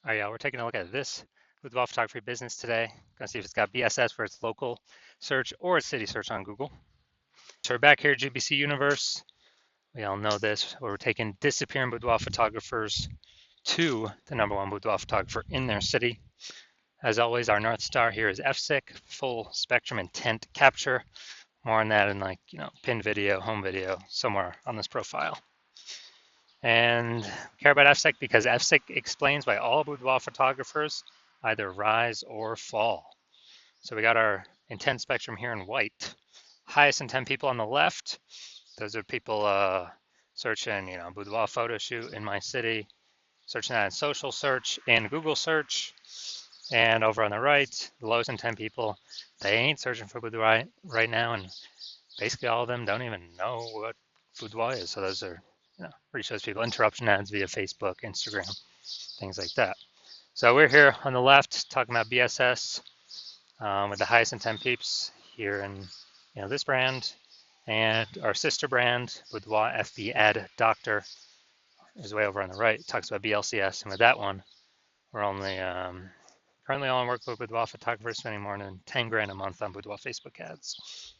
All right, yeah, we're taking a look at this boudoir photography business today. Gonna see if it's got BSS for its local search or its city search on Google. So we're back here at GBC Universe. We all know this, where we're taking disappearing boudoir photographers to the #1 boudoir photographer in their city. As always, our North Star here is FSIC, full spectrum intent capture. More on that in pin video, home video, somewhere on this profile. And we care about FSIC because FSIC explains why all boudoir photographers either rise or fall. So we got our intent spectrum here in white. Highest intent people on the left, those are people searching, boudoir photo shoot in my city, searching that in social search and Google search. And over on the right, the lowest intent people, they ain't searching for boudoir right now, and basically all of them don't even know what boudoir is. So those are, where he shows people interruption ads via Facebook, Instagram, things like that. So we're here on the left talking about BSS with the highest intent peeps here in this brand, and our sister brand, Boudoir FB Ad Doctor, is way over on the right. It talks about BLCS, and with that one, we're only currently all in work with boudoir photographers spending more than 10 grand a month on boudoir Facebook ads.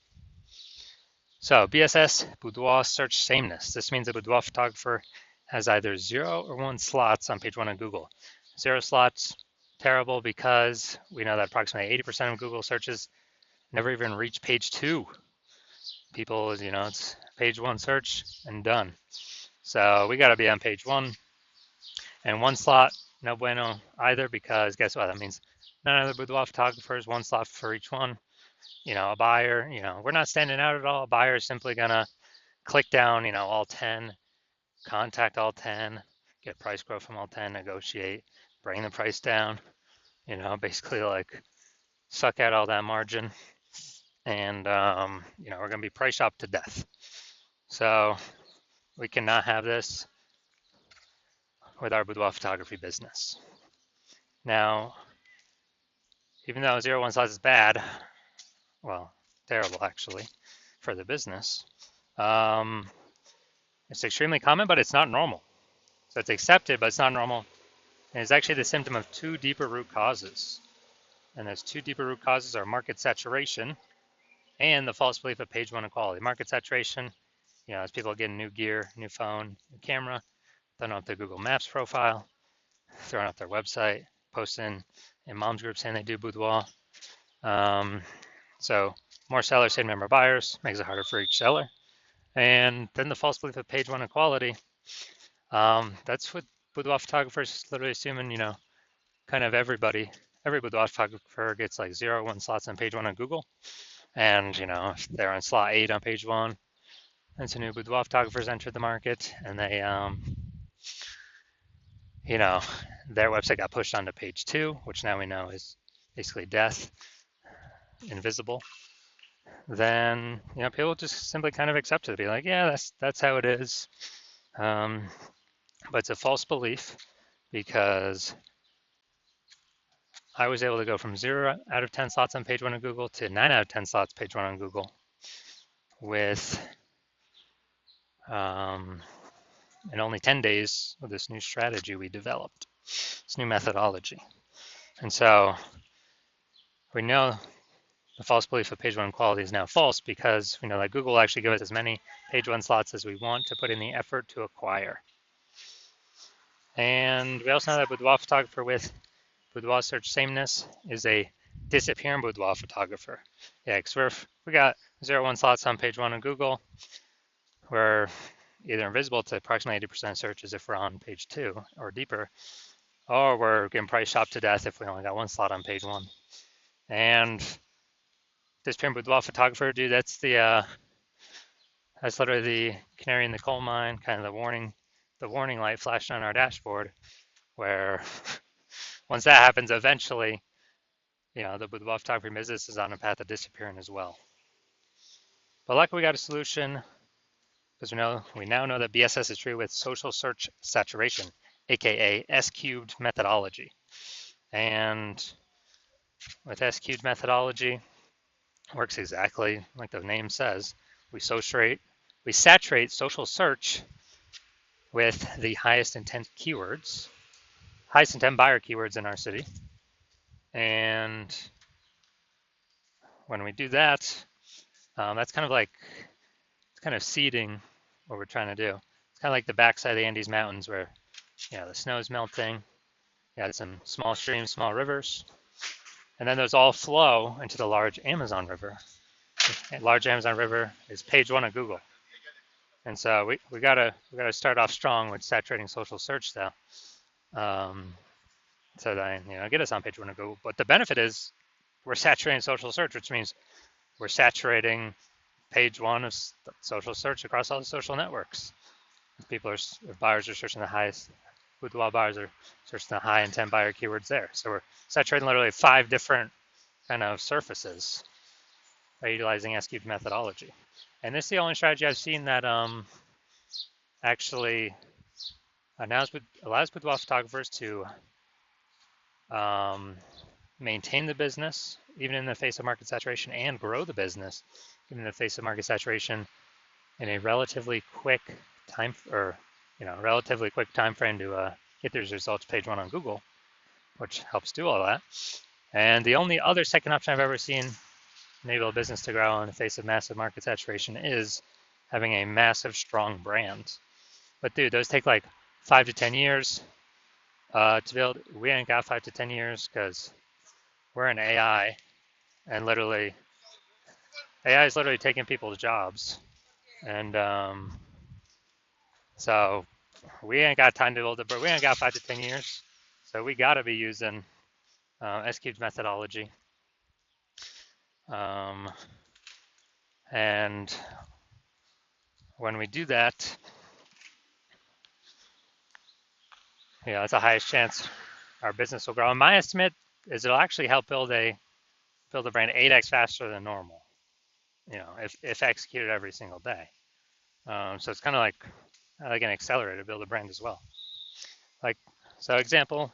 So BSS, boudoir search sameness. This means a boudoir photographer has either 0 or 1 slots on page 1 of Google. 0 slots, terrible, because we know that approximately 80% of Google searches never even reach page 2. People, it's page 1 search and done. So we got to be on page 1. And 1 slot, no bueno either, because guess what? That means none of the boudoir photographers, 1 slot for each one. A buyer, we're not standing out at all. A buyer is simply going to click down, all 10, contact all 10, get price quote from all 10, negotiate, bring the price down, basically like suck out all that margin. And, we're going to be price shopped to death. So we cannot have this with our boudoir photography business. Now, even though 0-1 slots is bad, well, terrible actually for the business, it's extremely common, but it's not normal. So it's accepted, but it's not normal. And it's actually the symptom of 2 deeper root causes. And those 2 deeper root causes are market saturation and the false belief of page 1 equality. Market saturation, as people get new gear, new phone, new camera, throwing up their Google Maps profile, throwing up their website, posting in mom's group saying they do boudoir. So more sellers say number of buyers, makes it harder for each seller. And then the false belief of page 1 equality. That's what boudoir photographers literally assuming, kind of every boudoir photographer gets like 0-1 slots on page 1 on Google. And, if they're on slot 8 on page 1, and some new boudoir photographers entered the market, and they, their website got pushed onto page 2, which now we know is basically death, invisible. Then, people just simply kind of accept it, be like, yeah, that's how it is. But it's a false belief, because I was able to go from 0 out of 10 slots on page 1 of Google to 9 out of 10 slots page 1 on Google with in only 10 days with this new strategy we developed, this new methodology. And so we know the false belief of page 1 quality is now false, because we know that Google will actually give us as many page 1 slots as we want to put in the effort to acquire. And we also know that boudoir photographer with boudoir search sameness is a disappearing boudoir photographer. Yeah, because we got 0-1 slots on page 1 of Google. We're either invisible to approximately 80% of searches if we're on page 2 or deeper, or we're getting price shopped to death if we only got 1 slot on page 1. And disappearing boudoir photographer, dude, that's literally the canary in the coal mine, kind of the warning light flashing on our dashboard, where once that happens, eventually, the boudoir photography business is on a path of disappearing as well. But luckily we got a solution, because we now know that BSS is treated with social search saturation, aka S-cubed methodology. And with S-cubed methodology, it works exactly like the name says. We saturate social search with the highest intent keywords, highest intent buyer keywords in our city. And when we do that, that's kind of like, it's kind of seeding what we're trying to do. It's kind of like the backside of the Andes Mountains where, the snow is melting. You had some small streams, small rivers, and then those all flow into the large Amazon River. The large Amazon River is page one of Google. And so we gotta start off strong with saturating social search though. So that, get us on page one of Google. But the benefit is we're saturating social search, which means we're saturating page one of social search across all the social networks. If buyers are searching the highest, Boudoir buyers are searching the high intent buyer keywords there. So we're saturating literally 5 different kind of surfaces by utilizing S-cubed methodology. And this is the only strategy I've seen that actually allows boudoir photographers to maintain the business even in the face of market saturation and grow the business even in the face of market saturation in a relatively quick time frame to get these results page one on Google, which helps do all that. And the only other second option I've ever seen enable a business to grow in the face of massive market saturation is having a massive, strong brand. But dude, those take like 5 to 10 years to build. We ain't got 5 to 10 years because we're in AI, and AI is literally taking people's jobs. And so we ain't got time to build it, but we ain't got 5 to 10 years. So we got to be using S-cubed methodology. And when we do that, it's the highest chance our business will grow. And my estimate is it'll actually help build a brand 8x faster than normal, if executed every single day. So it's kind of like an accelerator to build a brand as well. So example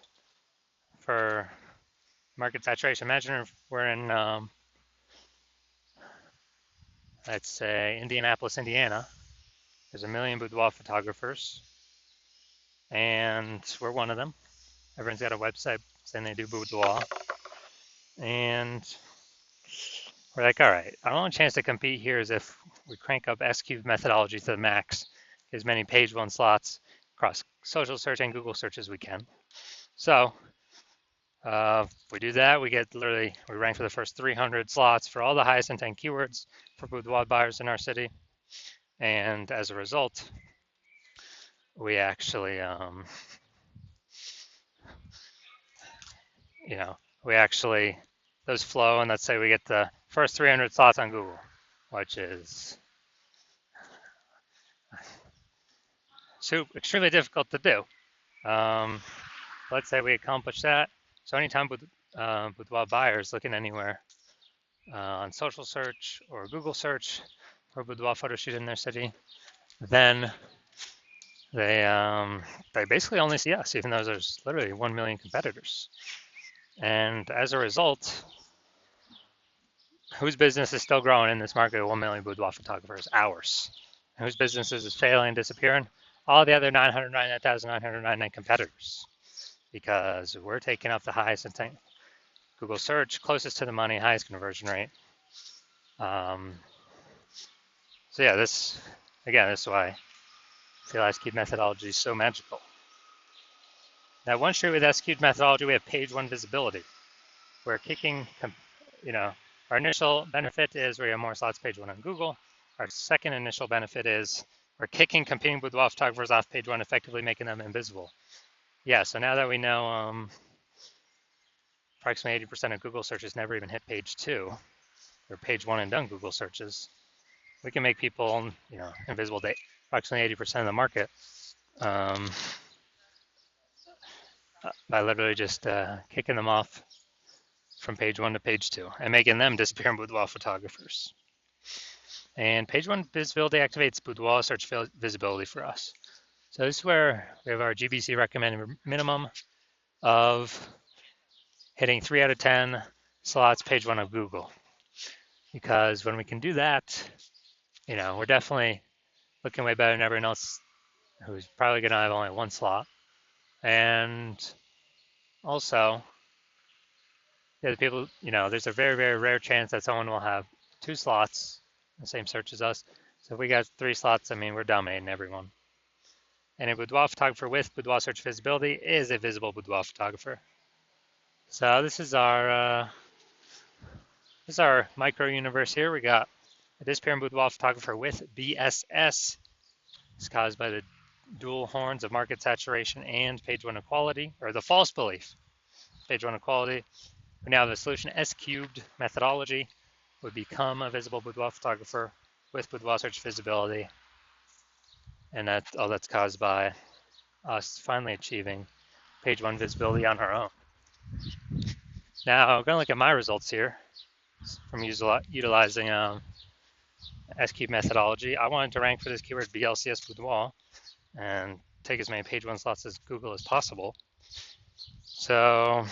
for market saturation, imagine if we're in, let's say, Indianapolis, Indiana. There's 1 million boudoir photographers, and we're one of them. Everyone's got a website saying they do boudoir. And we're like, all right, our only chance to compete here is if we crank up S-cubed methodology to the max, as many page one slots across social search and Google search as we can. So if we do that, we rank for the first 300 slots for all the highest intent keywords for boudoir buyers in our city. And as a result, we actually, those flow, and let's say we get the first 300 slots on Google, which is extremely difficult to do. Let's say we accomplish that. So anytime boudoir buyers looking anywhere on social search or Google search for boudoir photo shoot in their city, then they basically only see us, even though there's literally 1 million competitors. And as a result, whose business is still growing in this market of 1 million boudoir photographers? Ours. And whose businesses is failing, disappearing? All the other 999,999 competitors, because we're taking up the highest intent Google search, closest to the money, highest conversion rate. So yeah, this is why I feel S-cubed methodology is so magical. Now, one street with S-cubed methodology, we have page one visibility. We're kicking, our initial benefit is we have more slots page one on Google. Our second initial benefit is we're kicking competing boudoir photographers off page one, effectively making them invisible. Yeah, so now that we know approximately 80% of Google searches never even hit page two, or page one and done Google searches, we can make people, invisible to approximately 80% of the market by literally just kicking them off from page one to page two and making them disappear in boudoir photographers. And page one visibility activates boudoir search visibility for us. So this is where we have our GBC recommended minimum of hitting 3 out of 10 slots page one of Google. Because when we can do that, we're definitely looking way better than everyone else who's probably going to have only one slot. And Also, the people, there's a very, very rare chance that someone will have 2 slots, the same search as us. So if we got 3 slots, I mean, we're dominating everyone. And a boudoir photographer with boudoir search visibility is a visible boudoir photographer. So this is our micro universe here. We got a disappearing boudoir photographer with BSS. It's caused by the dual horns of market saturation and page one equality, or the false belief, page one equality. We now have a solution S cubed methodology would become a visible boudoir photographer with boudoir search visibility. And that's caused by us finally achieving page one visibility on our own. Now, I'm going to look at my results here from utilizing S-cube methodology. I wanted to rank for this keyword BLCS boudoir and take as many page one slots as Google as possible. So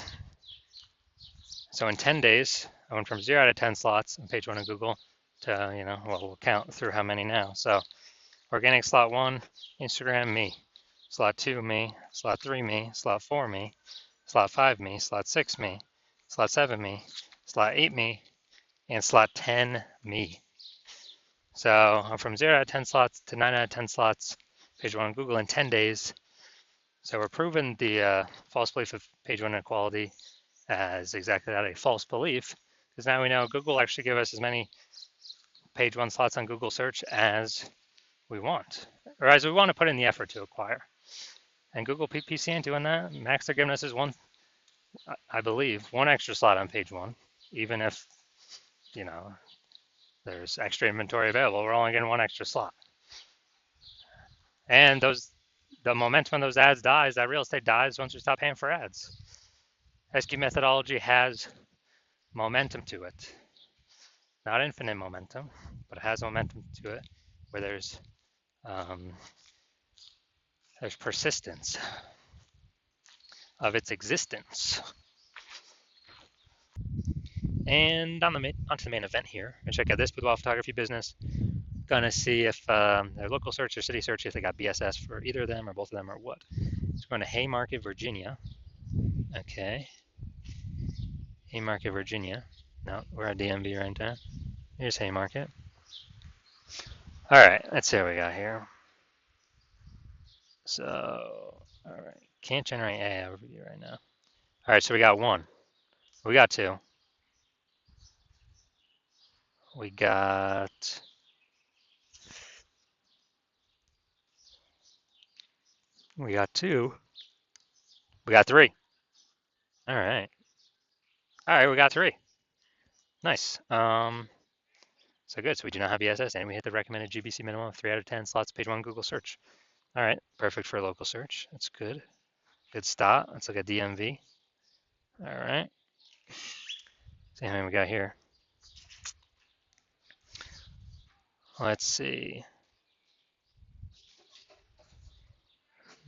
in 10 days, I went from 0 out of 10 slots on page one of Google to, we'll count through how many now. So organic slot 1, Instagram, me. Slot 2, me. Slot 3, me. Slot 4, me. Slot 5, me. Slot 6, me. Slot 7, me. Slot 8, me. And slot 10, me. So I'm from 0 out of 10 slots to 9 out of 10 slots, page one on Google in 10 days. So we're proving the false belief of page one inequality as exactly that, a false belief, because now we know Google actually give us as many page one slots on Google search as we want, or as we want to put in the effort to acquire. And Google PPC ain't doing that. Max they're giving us is I believe, one extra slot on page one, even if, there's extra inventory available. We're only getting one extra slot. And the momentum of those ads dies, that real estate dies once we stop paying for ads. SQ methodology has momentum to it. Not infinite momentum, but it has momentum to it where there's persistence of its existence. And onto the main event here. I'm gonna check out this boudoir photography business. Gonna see if their local search or city search, if they got BSS for either of them or both of them or what. So we're going to Haymarket, Virginia. Okay. Haymarket, Virginia. No, we're at DMV right now. Here's Haymarket. All right, let's see what we got here. So, all right, can't generate AI overview right now. All right, so we got 1. We got 2. We got 2. We got 3. All right. All right, we got 3. Nice. So good. So we do not have BSS, and we hit the recommended GBC minimum of 3 out of 10 slots, page one Google search. All right, perfect for a local search. That's good. Good start. Let's look at DMV. All right. See how many we got here. Let's see.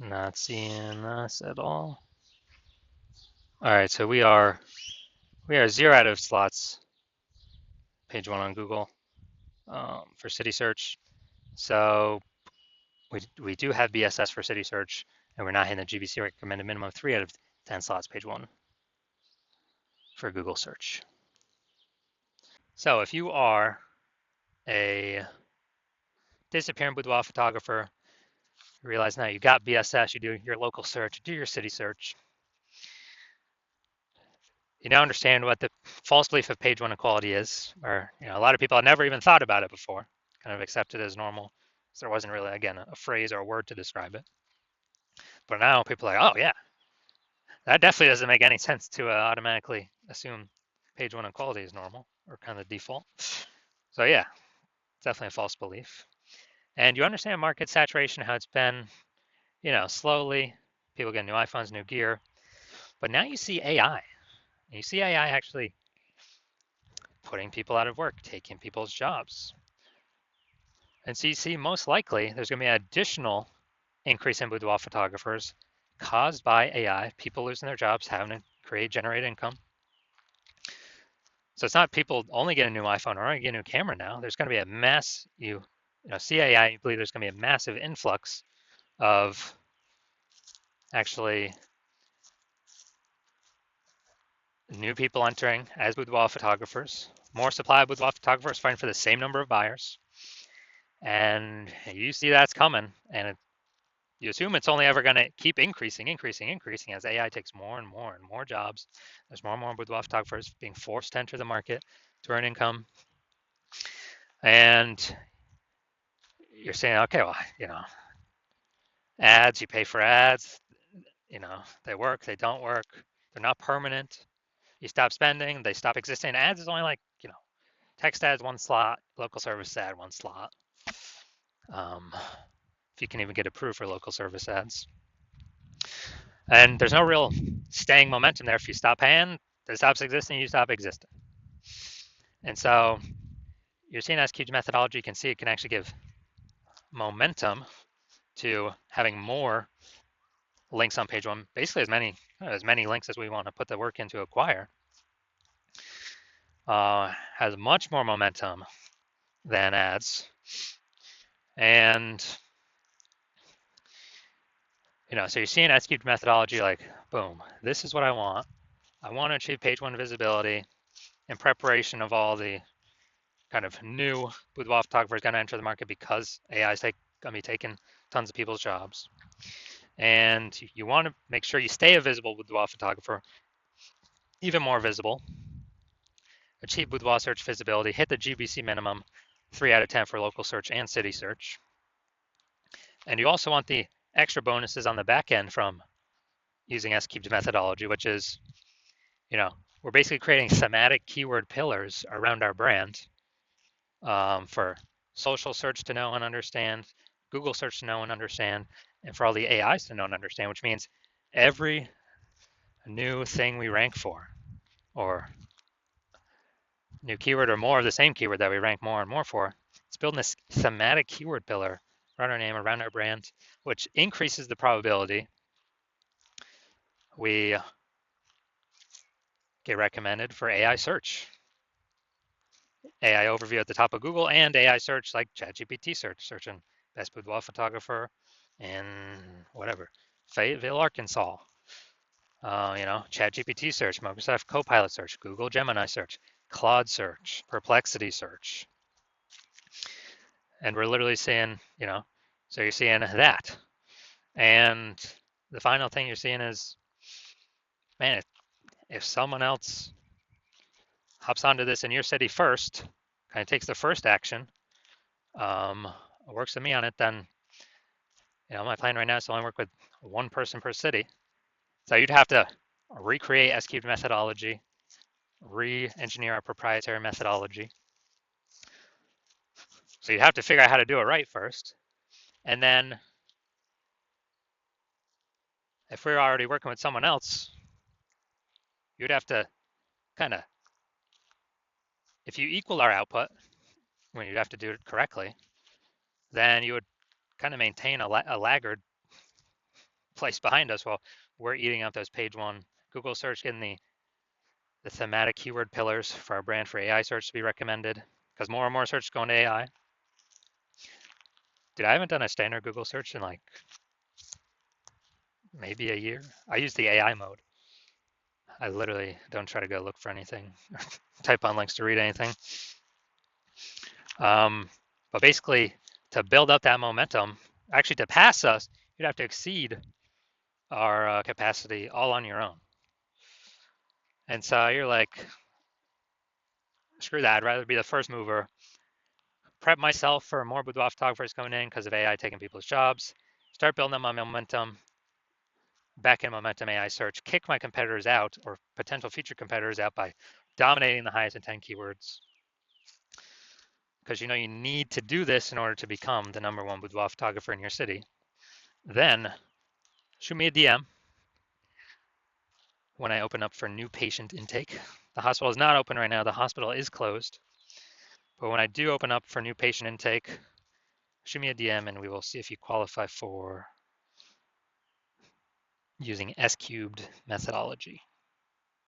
Not seeing us at all. All right, so we are 0 out of slots, page one on Google for city search. So we do have BSS for city search, and we're not hitting the GBC recommended minimum of 3 out of 10 slots, page one for Google search. So if you are a disappearing boudoir photographer, you realize now you got BSS, you do your local search, you do your city search. You now understand what the false belief of page one equality is, or a lot of people have never even thought about it before, kind of accept it as normal. So there wasn't really, again, a phrase or a word to describe it. But now people are like, oh yeah, that definitely doesn't make any sense to automatically assume page one equality is normal or kind of default. So yeah, definitely a false belief. And you understand market saturation, how it's been, slowly, people get new iPhones, new gear. But now you see AI. You see AI actually putting people out of work, taking people's jobs. And so you see most likely there's going to be an additional increase in boudoir photographers caused by AI, people losing their jobs, having to generate income. So it's not people only get a new iPhone or only get a new camera now. There's going to be a mass, see AI, you believe there's going to be a massive influx of actually new people entering as boudoir photographers, more supply of boudoir photographers fighting for the same number of buyers. And you see that's coming, and you assume it's only ever going to keep increasing as AI takes more and more jobs. There's more and more boudoir photographers being forced to enter the market to earn income. And you're saying, okay, well, ads, you pay for ads, they work, they don't work, they're not permanent. You stop spending, they stop existing. Ads is only like, text ads, one slot, local service ad, one slot. If you can even get approved for local service ads. And there's no real staying momentum there. If you stop paying, it stops existing, you stop existing. And so you're seeing SQ's methodology, you can see it can actually give momentum to having more links on page one, basically as many links as we want to put the work in to acquire. Has much more momentum than ads. And so you're seeing SQ's methodology like, boom, this is what I want. I want to achieve page one visibility in preparation of all the kind of new boudoir photographers going to enter the market because AI is going to be taking tons of people's jobs. And you want to make sure you stay a visible boudoir photographer, even more visible, achieve boudoir search visibility, hit the GBC minimum, 3 out of 10 for local search and city search. And you also want the extra bonuses on the back end from using SQ's methodology, which is, we're basically creating thematic keyword pillars around our brand for social search to know and understand, Google search to know and understand, and for all the AIs to know and understand, which means every new thing we rank for, or new keyword or more of the same keyword that we rank more and more for, it's building this thematic keyword pillar around our name, around our brand, which increases the probability we get recommended for AI search. AI overview at the top of Google and AI search like ChatGPT search, searching best boudoir photographer in whatever, Fayetteville, Arkansas. ChatGPT search, Microsoft Copilot search, Google Gemini search, Claude search, Perplexity search. And we're literally saying, so you're seeing that. And the final thing you're seeing is, man, if someone else hops onto this in your city first, kind of takes the first action, works with me on it, then, my plan right now is to only work with one person per city. So you'd have to recreate SQ's methodology, re-engineer our proprietary methodology. So you have to figure out how to do it right first. And then if we're already working with someone else, you'd have to kind of, if you equal our output, when you'd have to do it correctly, then you would kind of maintain a laggard place behind us while we're eating up those page one Google search, getting the thematic keyword pillars for our brand for AI search to be recommended, because more and more search is going to AI. Dude, I haven't done a standard Google search in like maybe a year. I use the AI mode. I literally don't try to go look for anything, type on links to read anything. But basically, to build up that momentum, actually to pass us, you'd have to exceed our capacity all on your own. And so you're like, screw that, I'd rather be the first mover, prep myself for more boudoir photographers coming in because of AI taking people's jobs, start building up my momentum, back-end momentum AI search, kick my competitors out or potential future competitors out by dominating the highest intent keywords. Because you need to do this in order to become the #1 boudoir photographer in your city. Then shoot me a DM when I open up for new patient intake. The hospital is not open right now. The hospital is closed. But when I do open up for new patient intake, shoot me a DM and we will see if you qualify for using S-cubed methodology.